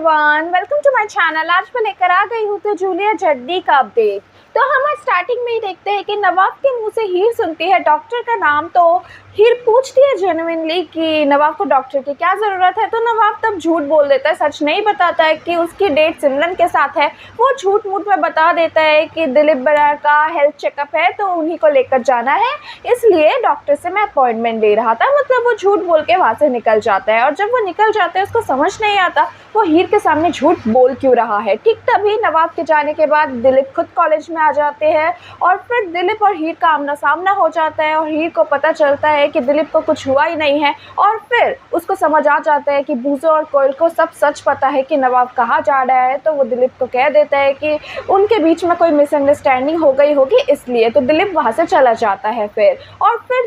Everyone, welcome to my channel. आज मैं लेकर आ गई हूँ तो जूलिया जड्डी का अपडेट। तो हम आज स्टार्टिंग में ही देखते हैं कि नवाब के मुंह से हीर सुनती है डॉक्टर का नाम। तो हीर पूछती है जेन्युइनली कि नवाब को डॉक्टर की क्या ज़रूरत है। तो नवाब तब झूठ बोल देता है, सच नहीं बताता है कि उसकी डेट सिमरन के साथ है। वो झूठ मूठ में बता देता है कि दिलीप बरार का हेल्थ चेकअप है तो उन्हीं को लेकर जाना है, इसलिए डॉक्टर से मैं अपॉइंटमेंट ले रहा था। मतलब वो झूठ बोल के वहाँ से निकल जाता है। और जब वो निकल जाता है उसको समझ नहीं आता वो हीर के सामने झूठ बोल क्यों रहा है। ठीक तभी नवाब के जाने के बाद दिलीप खुद कॉलेज में आ जाते हैं और फिर दिलीप और हीर का आमना सामना हो जाता है और हीर को पता चलता है कि दिलीप को कुछ हुआ ही नहीं है। और फिर उसको समझ आ जाता है कि बूजो और कोयल को सब सच पता है कि नवाब कहाँ जा रहा है। तो वो दिलीप को कह देता है कि उनके बीच में कोई मिसअंडरस्टैंडिंग हो गई होगी इसलिए। तो दिलीप वहाँ से चला जाता है फिर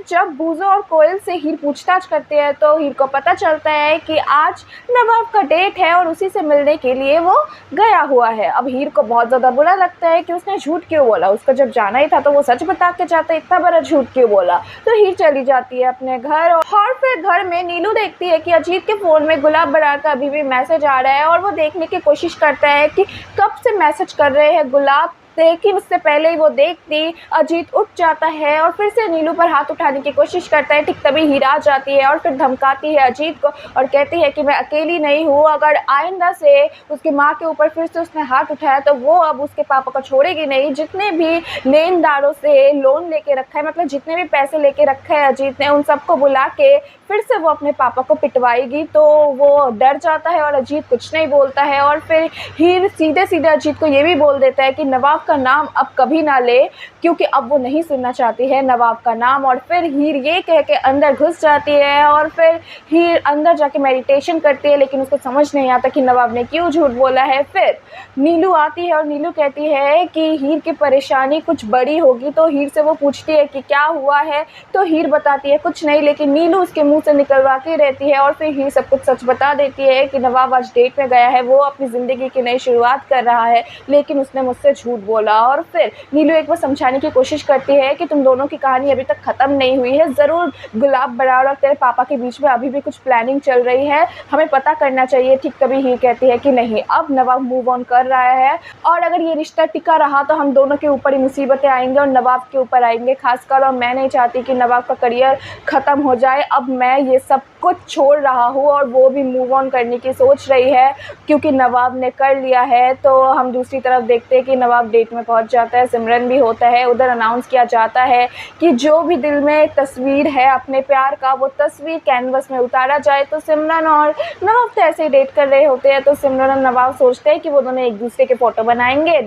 जब बूजो और कोयल से हीर पूछताछ करते हैं तो हीर को पता चलता है कि आज नवाब का डेट है और उसी से मिलने के लिए वो गया हुआ है। अब हीर को बहुत ज़्यादा बुरा लगता है कि उसने झूठ क्यों बोला, उसको जब जाना ही था तो वो सच बता के जाता, इतना बड़ा झूठ क्यों बोला। तो हीर चली जाती है अपने घर और फिर घर में नीलू देखती है कि अजीत के फ़ोन में गुलाब बरार का अभी भी मैसेज आ रहा है और वो देखने की कोशिश करता है कि कब से मैसेज कर रहे हैं गुलाब, लेकिन उससे पहले ही वो देखती अजीत उठ जाता है और फिर से नीलू पर हाथ उठाने की कोशिश करता है। ठीक तभी हीर आ जाती है और फिर धमकाती है अजीत को और कहती है कि मैं अकेली नहीं हूँ, अगर आइंदा से उसकी माँ के ऊपर फिर से उसने हाथ उठाया तो वो अब उसके पापा को छोड़ेगी नहीं। जितने भी लेनदारों से लोन लेके रखा है, मतलब जितने भी पैसे लेके रखे हैं अजीत ने, उन सबको बुला के फिर से वो अपने पापा को पिटवाएगी। तो वो डर जाता है और अजीत कुछ नहीं बोलता है। और फिर हीर सीधे सीधे अजीत को ये भी बोल देता है कि नवाब का नाम अब कभी ना ले, क्योंकि अब वो नहीं सुनना चाहती है नवाब का नाम। और फिर हीर ये कह के अंदर घुस जाती है और फिर हीर अंदर जाके मेडिटेशन करती है, लेकिन उसको समझ नहीं आता कि नवाब ने क्यों झूठ बोला है। फिर नीलू आती है और नीलू कहती है कि हीर की परेशानी कुछ बड़ी होगी। तो हीर से वो पूछती है कि क्या हुआ है, तो हीर बताती है कुछ नहीं, लेकिन नीलू उसके मुंह से निकलवाती रहती है। और फिर हीर सब कुछ सच बता देती है कि नवाब आज डेट में गया है, वो अपनी ज़िंदगी की नई शुरुआत कर रहा है, लेकिन उसने मुझसे झूठ बोला। और फिर नीलू एक बार समझाने की कोशिश करती है कि तुम दोनों की कहानी अभी तक ख़त्म नहीं हुई है, ज़रूर गुलाब बरार और तेरे पापा के बीच में अभी भी कुछ प्लानिंग चल रही है, हमें पता करना चाहिए। ठीक तभी हीर कहती है कि नहीं, अब नवाब मूव ऑन कर रहा है और अगर ये रिश्ता टिका रहा तो हम दोनों के ऊपर ही मुसीबतें आएंगे और नवाब के ऊपर आएंगे खासकर। और मैं नहीं चाहती कि नवाब का करियर ख़त्म हो जाए। अब मैं ये सब कुछ छोड़ रहा हूँ और वो भी मूव ऑन करने की सोच रही है क्योंकि नवाब ने कर लिया है। तो हम दूसरी तरफ देखते हैं कि नवाब डेट में पहुंच जाता है, सिमरन भी होता है। उधर अनाउंस किया जाता है कि जो भी दिल में तस्वीर है अपने प्यार का वो तस्वीर कैनवस में उतारा जाए। तो सिमरन और नवाब तो ऐसे ही डेट कर रहे होते हैं। तो सिमरन और नवाब सोचते हैं कि वो दोनों एक दूसरे के फ़ोटो बनाएंगे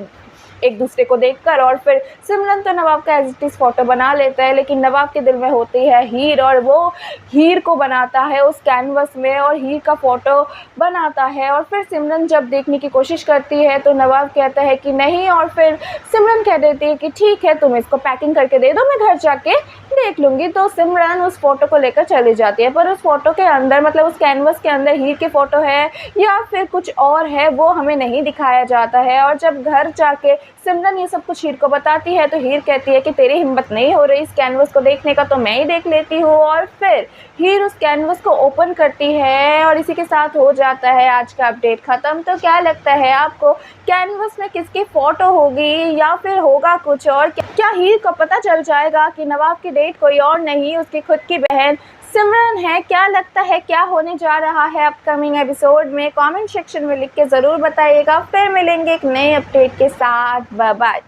एक दूसरे को देखकर, और फिर सिमरन तो नवाब का एज इट इज़ फ़ोटो बना लेता है, लेकिन नवाब के दिल में होती है हीर और वो हीर को बनाता है उस कैनवस में और हीर का फ़ोटो बनाता है। और फिर सिमरन जब देखने की कोशिश करती है तो नवाब कहता है कि नहीं, और फिर सिमरन कह देती है कि ठीक है तुम इसको पैकिंग करके दे दो, मैं घर जाके देख लूँगी। तो सिमरन उस फ़ोटो को लेकर चली जाती है, पर उस फ़ोटो के अंदर, मतलब उस कैनवस के अंदर हीर की फ़ोटो है या फिर कुछ और है वो हमें नहीं दिखाया जाता है। और जब घर जाके सिमरन ये सब कुछ हीर को बताती है तो हीर कहती है कि तेरी हिम्मत नहीं हो रही इस कैनवस को देखने का, तो मैं ही देख लेती हूँ। और फिर हीर उस कैनवस को ओपन करती है और इसी के साथ हो जाता है आज का अपडेट ख़त्म। तो क्या लगता है आपको, कैनवस में किसकी फ़ोटो होगी या फिर होगा कुछ और? क्या हीर को पता चल जाएगा कि नवाब की डेट कोई और नहीं उसकी खुद की बहन सिमरन है? क्या लगता है क्या होने जा रहा है अपकमिंग एपिसोड में? कमेंट सेक्शन में लिख के ज़रूर बताइएगा। फिर मिलेंगे एक नए अपडेट के साथ। Bye bye.